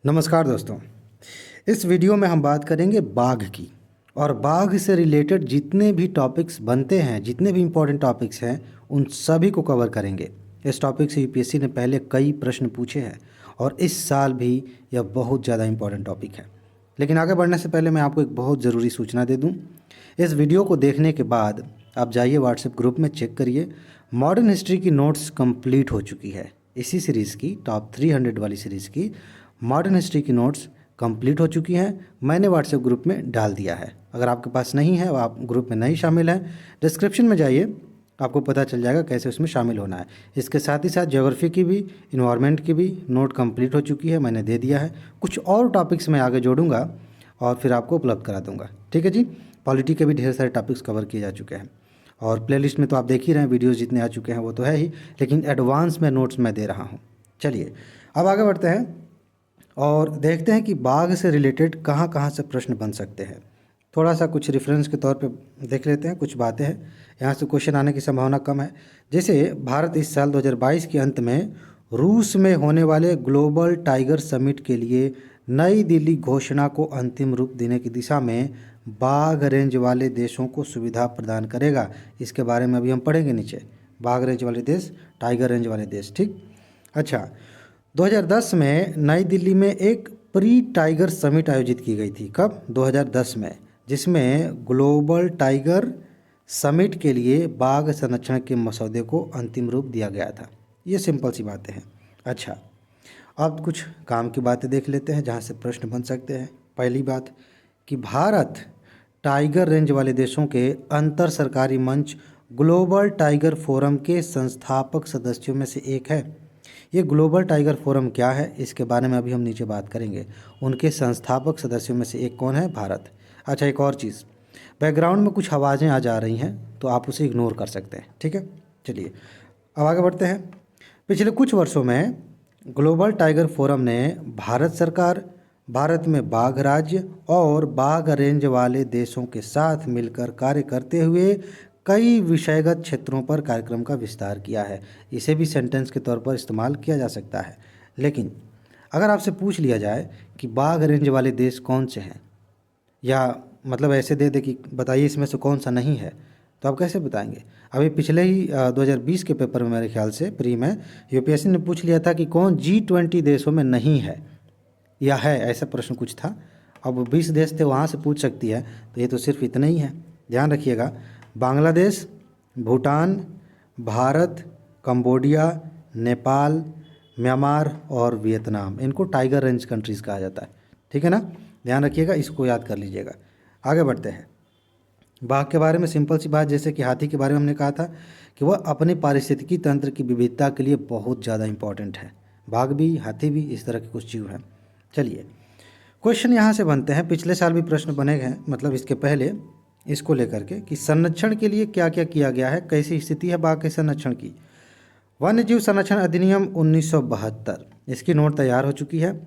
नमस्कार दोस्तों। इस वीडियो में हम बात करेंगे बाघ की। और बाघ से रिलेटेड जितने भी टॉपिक्स बनते हैं, जितने भी इम्पोर्टेंट टॉपिक्स हैं, उन सभी को कवर करेंगे। इस टॉपिक से यूपीएससी ने पहले कई प्रश्न पूछे हैं और इस साल भी यह बहुत ज़्यादा इम्पोर्टेंट टॉपिक है। लेकिन आगे बढ़ने से पहले मैं आपको एक बहुत ज़रूरी सूचना दे दूँ। इस वीडियो को देखने के बाद आप जाइए व्हाट्सएप ग्रुप में, चेक करिए। मॉडर्न हिस्ट्री की नोट्स कंप्लीट हो चुकी है। इसी सीरीज़ की टॉप 300 वाली सीरीज़ की मॉडर्न हिस्ट्री की नोट्स कंप्लीट हो चुकी हैं। मैंने व्हाट्सएप ग्रुप में डाल दिया है। अगर आपके पास नहीं है और आप ग्रुप में नहीं शामिल हैं, डिस्क्रिप्शन में जाइए, आपको पता चल जाएगा कैसे उसमें शामिल होना है। इसके साथ ही साथ ज्योग्राफी की भी, इन्वायरमेंट की भी नोट कंप्लीट हो चुकी है, मैंने दे दिया है। कुछ और टॉपिक्स मैं आगे जोड़ूंगा और फिर आपको उपलब्ध करा दूंगा। ठीक है जी। पॉलिटी के भी ढेर सारे टॉपिक्स कवर किए जा चुके हैं और प्लेलिस्ट में तो आप देख ही रहे हैं, वीडियोज़ जितने आ चुके हैं वो तो है ही, लेकिन एडवांस में नोट्स मैं दे रहा हूँ। चलिए अब आगे बढ़ते हैं और देखते हैं कि बाघ से रिलेटेड कहाँ कहाँ से प्रश्न बन सकते हैं। थोड़ा सा कुछ रेफरेंस के तौर पे देख लेते हैं। कुछ बातें हैं यहाँ से क्वेश्चन आने की संभावना कम है। जैसे भारत इस साल 2022 के अंत में रूस में होने वाले ग्लोबल टाइगर समिट के लिए नई दिल्ली घोषणा को अंतिम रूप देने की दिशा में बाघ रेंज वाले देशों को सुविधा प्रदान करेगा। इसके बारे में अभी हम पढ़ेंगे नीचे। बाघ रेंज वाले देश, टाइगर रेंज वाले देश। ठीक। अच्छा, 2010 में नई दिल्ली में एक प्री टाइगर समिट आयोजित की गई थी। कब? 2010 में, जिसमें ग्लोबल टाइगर समिट के लिए बाघ संरक्षण के मसौदे को अंतिम रूप दिया गया था। ये सिंपल सी बातें हैं। अच्छा, अब कुछ काम की बातें देख लेते हैं जहाँ से प्रश्न बन सकते हैं। पहली बात कि भारत टाइगर रेंज वाले देशों के अंतर सरकारी मंच ग्लोबल टाइगर फोरम के संस्थापक सदस्यों में से एक है। ये ग्लोबल टाइगर फोरम क्या है, इसके बारे में अभी हम नीचे बात करेंगे। उनके संस्थापक सदस्यों में से एक कौन है? भारत। अच्छा, एक और चीज़, बैकग्राउंड में कुछ आवाज़ें आ जा रही हैं तो आप उसे इग्नोर कर सकते हैं। ठीक है। चलिए अब आगे बढ़ते हैं। पिछले कुछ वर्षों में ग्लोबल टाइगर फोरम ने भारत सरकार, भारत में बाघ राज्य और बाघ रेंज वाले देशों के साथ मिलकर कार्य करते हुए कई विषयगत क्षेत्रों पर कार्यक्रम का विस्तार किया है। इसे भी सेंटेंस के तौर पर इस्तेमाल किया जा सकता है। लेकिन अगर आपसे पूछ लिया जाए कि बाघ रेंज वाले देश कौन से हैं, या मतलब ऐसे दे दे कि बताइए इसमें से कौन सा नहीं है, तो आप कैसे बताएंगे? अभी पिछले ही 2020 के पेपर में मेरे ख्याल से प्री में यूपीएससी ने पूछ लिया था कि कौन G20 देशों में नहीं है या है, ऐसा प्रश्न कुछ था। अब 20 देश थे, वहाँ से पूछ सकती है, तो ये तो सिर्फ इतना ही है। ध्यान रखिएगा, बांग्लादेश, भूटान, भारत, कंबोडिया, नेपाल, म्यांमार और वियतनाम, इनको टाइगर रेंज कंट्रीज़ कहा जाता है। ठीक है ना, ध्यान रखिएगा, इसको याद कर लीजिएगा। आगे बढ़ते हैं। बाघ के बारे में सिंपल सी बात, जैसे कि हाथी के बारे में हमने कहा था कि वह अपने पारिस्थितिकी तंत्र की विविधता के लिए बहुत ज़्यादा इम्पॉर्टेंट है। बाघ भी, हाथी भी, इस तरह के कुछ जीव हैं। चलिए क्वेश्चन यहाँ से बनते हैं। पिछले साल भी प्रश्न बने हैं, मतलब इसके पहले, इसको लेकर के कि संरक्षण के लिए क्या क्या किया गया है, कैसी स्थिति है बाघ के संरक्षण की। वन्य जीव संरक्षण अधिनियम 1972, इसकी नोट तैयार हो चुकी है।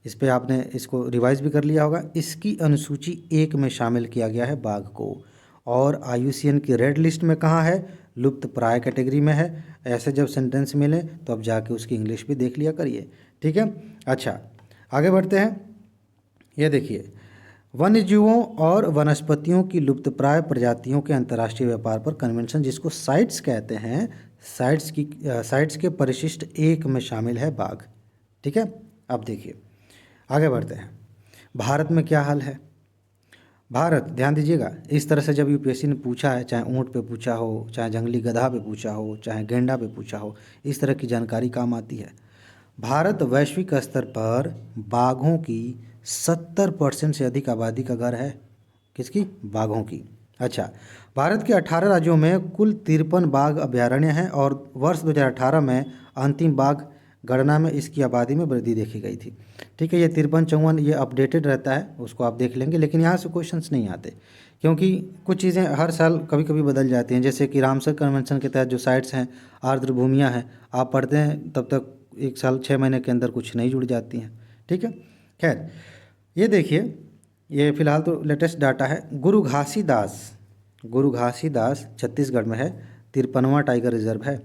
इस पे आपने इसको रिवाइज भी कर लिया होगा। इसकी अनुसूची 1 में शामिल किया गया है बाघ को, और IUCN की रेड लिस्ट में कहाँ है? लुप्त प्राय कैटेगरी में है। ऐसे जब सेंटेंस मिले तो अब जाके उसकी इंग्लिश भी देख लिया करिए। ठीक है। अच्छा, आगे बढ़ते हैं। ये देखिए, वन्य जीवों और वनस्पतियों की लुप्तप्राय प्रजातियों के अंतर्राष्ट्रीय व्यापार पर कन्वेंशन, जिसको साइट्स कहते हैं, साइट्स के परिशिष्ट 1 में शामिल है बाघ। ठीक है। अब देखिए आगे बढ़ते हैं। भारत में क्या हाल है? भारत, ध्यान दीजिएगा, इस तरह से जब यूपीएससी ने पूछा है, चाहे ऊँट पे पूछा हो, चाहे जंगली गधा पे पूछा हो, चाहे गेंडा पे पूछा हो, इस तरह की जानकारी काम आती है। भारत वैश्विक स्तर पर बाघों की 70% से अधिक आबादी का घर है। किसकी? बाघों की। अच्छा, भारत के 18 राज्यों में कुल 53 बाघ अभयारण्य हैं और वर्ष 2018 में अंतिम बाघ गणना में इसकी आबादी में वृद्धि देखी गई थी। ठीक है, ये 53-54 ये अपडेटेड रहता है, उसको आप देख लेंगे। लेकिन यहाँ से क्वेश्चंस नहीं आते क्योंकि कुछ चीज़ें हर साल कभी कभी बदल जाती हैं। जैसे कि रामसर कन्वेंशन के तहत जो साइट्स हैं, आर्द्र भूमियाँ हैं, आप पढ़ते हैं तब तक 1 साल 6 महीने के अंदर कुछ नहीं जुड़ जाती हैं। ठीक है। खैर, ये देखिए, ये फिलहाल तो लेटेस्ट डाटा है। गुरु घासीदास छत्तीसगढ़ में है, 53वां टाइगर रिजर्व है।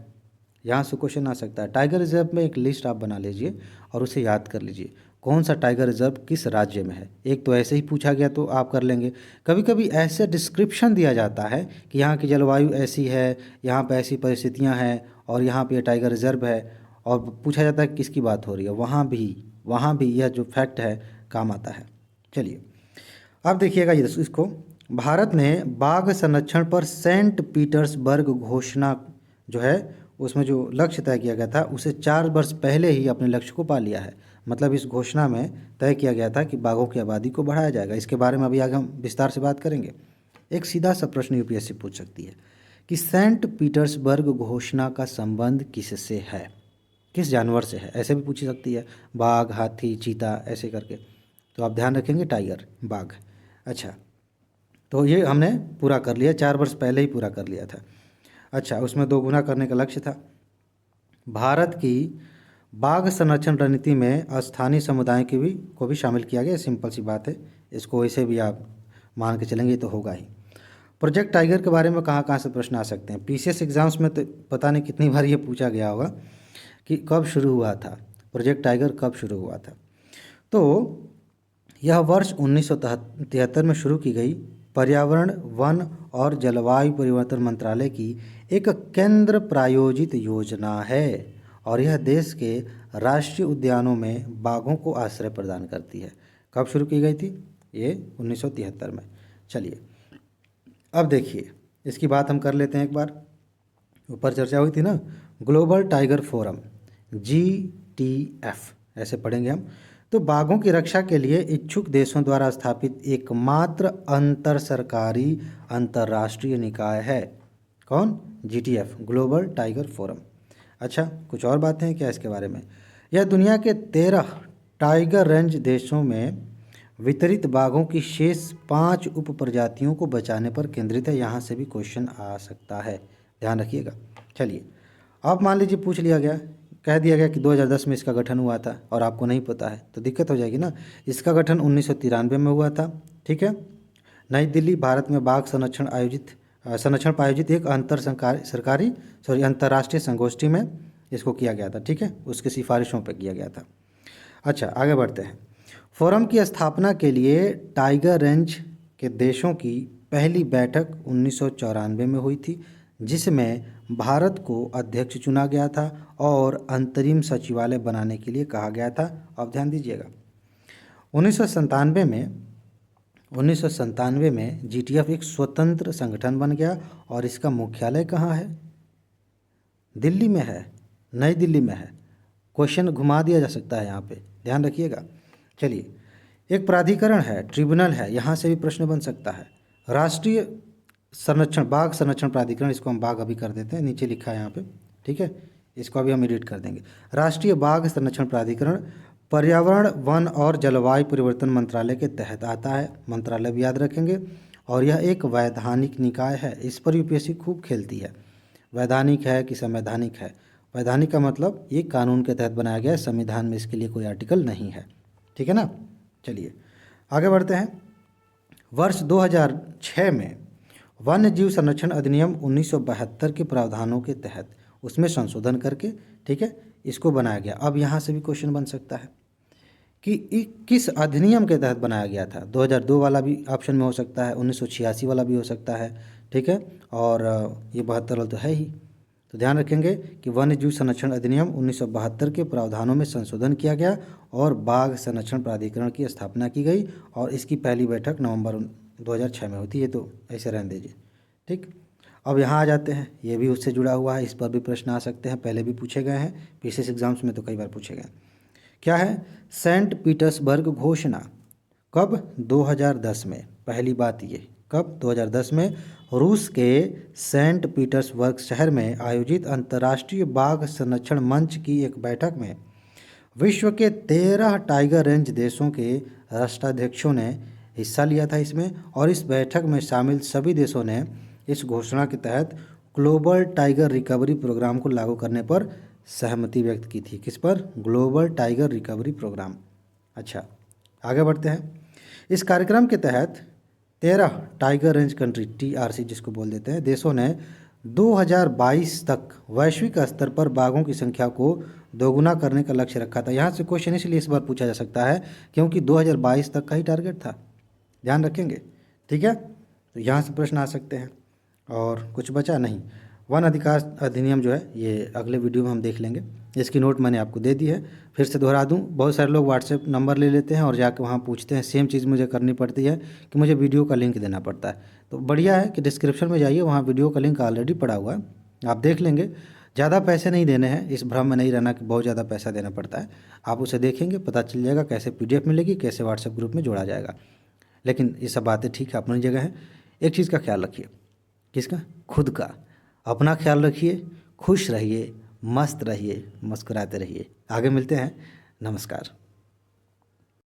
यहाँ से क्वेश्चन आ सकता है। टाइगर रिजर्व में एक लिस्ट आप बना लीजिए और उसे याद कर लीजिए। कौन सा टाइगर रिजर्व किस राज्य में है। एक तो ऐसे ही पूछा गया तो आप कर लेंगे। कभी कभी ऐसे डिस्क्रिप्शन दिया जाता है कि यहाँ की जलवायु ऐसी है, यहाँ पे ऐसी परिस्थितियाँ हैं और यहाँ पे ये टाइगर रिजर्व है, और पूछा जाता है किसकी बात हो रही है, वहाँ भी यह जो फैक्ट है काम आता है। चलिए अब देखिएगा ये इसको, भारत ने बाघ संरक्षण पर सेंट पीटर्सबर्ग घोषणा जो है उसमें जो लक्ष्य तय किया गया था उसे 4 वर्ष पहले ही अपने लक्ष्य को पा लिया है। मतलब इस घोषणा में तय किया गया था कि बाघों की आबादी को बढ़ाया जाएगा। इसके बारे में अभी आगे हम विस्तार से बात करेंगे। एक सीधा सा प्रश्न यूपीएससी पूछ सकती है कि सेंट पीटर्सबर्ग घोषणा का संबंध किससे है, किस जानवर से है, ऐसे भी पूछ सकती है, बाघ, हाथी, चीता, ऐसे करके। तो आप ध्यान रखेंगे टाइगर, बाघ। अच्छा, तो ये हमने पूरा कर लिया, 4 वर्ष पहले ही पूरा कर लिया था। अच्छा, उसमें 2 गुना करने का लक्ष्य था। भारत की बाघ संरक्षण रणनीति में स्थानीय समुदाय को भी शामिल किया गया। सिंपल सी बात है, इसको वैसे भी आप मान के चलेंगे तो होगा ही। प्रोजेक्ट टाइगर के बारे में कहाँ कहाँ से प्रश्न आ सकते हैं। पीसीएस एग्जाम्स में तो पता नहीं कितनी बार ये पूछा गया होगा कि कब शुरू हुआ था, प्रोजेक्ट टाइगर कब शुरू हुआ था। तो यह वर्ष 1973 में शुरू की गई पर्यावरण, वन और जलवायु परिवर्तन मंत्रालय की एक केंद्र प्रायोजित योजना है और यह देश के राष्ट्रीय उद्यानों में बाघों को आश्रय प्रदान करती है। कब शुरू की गई थी? ये 1973 में। चलिए अब देखिए इसकी बात हम कर लेते हैं एक बार। ऊपर चर्चा हुई थी ना, ग्लोबल टाइगर फोरम, GTF ऐसे पढ़ेंगे हम। तो बाघों की रक्षा के लिए इच्छुक देशों द्वारा स्थापित एकमात्र अंतर सरकारी अंतर्राष्ट्रीय निकाय है। कौन? GTF, global tiger forum. अच्छा, कुछ और बातें हैं क्या इसके बारे में? यह दुनिया के 13 टाइगर रेंज देशों में वितरित बाघों की शेष 5 उप प्रजातियों को बचाने पर केंद्रित है। यहाँ से भी क्वेश्चन आ सकता है, ध्यान रखिएगा। चलिए अब मान लीजिए पूछ लिया गया, कह दिया गया कि 2010 में इसका गठन हुआ था और आपको नहीं पता है तो दिक्कत हो जाएगी ना। इसका गठन 1993 में हुआ था, ठीक है। नई दिल्ली, भारत में बाघ संरक्षण पर आयोजित एक अंतर्राष्ट्रीय संगोष्ठी में इसको किया गया था, ठीक है, उसकी सिफारिशों पर किया गया था। अच्छा, आगे बढ़ते हैं। फोरम की स्थापना के लिए टाइगर रेंज के देशों की पहली बैठक 1994 में हुई थी, जिसमें भारत को अध्यक्ष चुना गया था और अंतरिम सचिवालय बनाने के लिए कहा गया था। अब ध्यान दीजिएगा, 1997 में GTF एक स्वतंत्र संगठन बन गया और इसका मुख्यालय कहाँ है? दिल्ली में है, नई दिल्ली में है। क्वेश्चन घुमा दिया जा सकता है यहाँ पे, ध्यान रखिएगा। चलिए, एक प्राधिकरण है, ट्रिब्यूनल है, यहाँ से भी प्रश्न बन सकता है। राष्ट्रीय बाघ संरक्षण प्राधिकरण, इसको हम बाघ अभी कर देते हैं, नीचे लिखा है यहाँ पे, ठीक है, इसको अभी हम एडिट कर देंगे। राष्ट्रीय बाघ संरक्षण प्राधिकरण पर्यावरण, वन और जलवायु परिवर्तन मंत्रालय के तहत आता है। मंत्रालय भी याद रखेंगे। और यह एक वैधानिक निकाय है, इस पर यूपीएससी खूब खेलती है। वैधानिक है कि संवैधानिक है? वैधानिक का मतलब ये कानून के तहत बनाया गया है, संविधान में इसके लिए कोई आर्टिकल नहीं है, ठीक है ना। चलिए आगे बढ़ते हैं। वर्ष 2006 में वन्य जीव संरक्षण अधिनियम 1972 के प्रावधानों के तहत उसमें संशोधन करके, ठीक है, इसको बनाया गया। अब यहाँ से भी क्वेश्चन बन सकता है कि किस अधिनियम के तहत बनाया गया था। 2002 वाला भी ऑप्शन में हो सकता है, 1986 वाला भी हो सकता है, ठीक है, और ये 72 वाला तो है ही। तो ध्यान रखेंगे कि वन्य जीव संरक्षण अधिनियम 1972 के प्रावधानों में संशोधन किया गया और बाघ संरक्षण प्राधिकरण की स्थापना की गई और इसकी पहली बैठक नवंबर 2006 में हुई थी। ये तो ऐसे रहने दीजिए, ठीक। अब यहाँ आ जाते हैं, ये भी उससे जुड़ा हुआ है, इस पर भी प्रश्न आ सकते हैं, पहले भी पूछे गए हैं, पीसीएस एग्जाम्स में तो कई बार पूछे गए। क्या है? सेंट पीटर्सबर्ग घोषणा कब? 2010 में। पहली बात ये, कब? 2010 में रूस के सेंट पीटर्सबर्ग शहर में आयोजित अंतर्राष्ट्रीय बाघ संरक्षण मंच की एक बैठक में विश्व के 13 टाइगर रेंज देशों के राष्ट्राध्यक्षों ने हिस्सा लिया था इसमें, और इस बैठक में शामिल सभी देशों ने इस घोषणा के तहत ग्लोबल टाइगर रिकवरी प्रोग्राम को लागू करने पर सहमति व्यक्त की थी। किस पर? Global tiger recovery programme. अच्छा, आगे बढ़ते हैं। इस कार्यक्रम के तहत 13 टाइगर रेंज कंट्री, TRC जिसको बोल देते हैं, देशों ने 2022 तक वैश्विक स्तर पर बाघों की संख्या को दोगुना करने का लक्ष्य रखा था। यहाँ से क्वेश्चन इसलिए इस बार पूछा जा सकता है क्योंकि 2022 तक का ही टारगेट था, ध्यान रखेंगे, ठीक है। तो यहाँ से प्रश्न आ सकते हैं। और कुछ बचा नहीं, वन अधिकार अधिनियम जो है ये अगले वीडियो में हम देख लेंगे। इसकी नोट मैंने आपको दे दी है, फिर से दोहरा दूं, बहुत सारे लोग व्हाट्सएप नंबर ले लेते हैं और जाके वहाँ पूछते हैं, सेम चीज़ मुझे करनी पड़ती है कि मुझे वीडियो का लिंक देना पड़ता है। तो बढ़िया है कि डिस्क्रिप्शन में जाइए, वहाँ वीडियो का लिंक ऑलरेडी पड़ा हुआ है, आप देख लेंगे। ज़्यादा पैसे नहीं देने हैं, इस भ्रम में नहीं रहना कि बहुत ज़्यादा पैसा देना पड़ता है। आप उसे देखेंगे, पता चल जाएगा कैसे PDF मिलेगी, कैसे व्हाट्सएप ग्रुप में जोड़ा जाएगा। लेकिन ये सब बातें ठीक है, अपनी जगह है। एक चीज़ का ख्याल रखिए, किसका? खुद का। अपना ख्याल रखिए, खुश रहिए, मस्त रहिए, मुस्कुराते रहिए। आगे मिलते हैं, नमस्कार।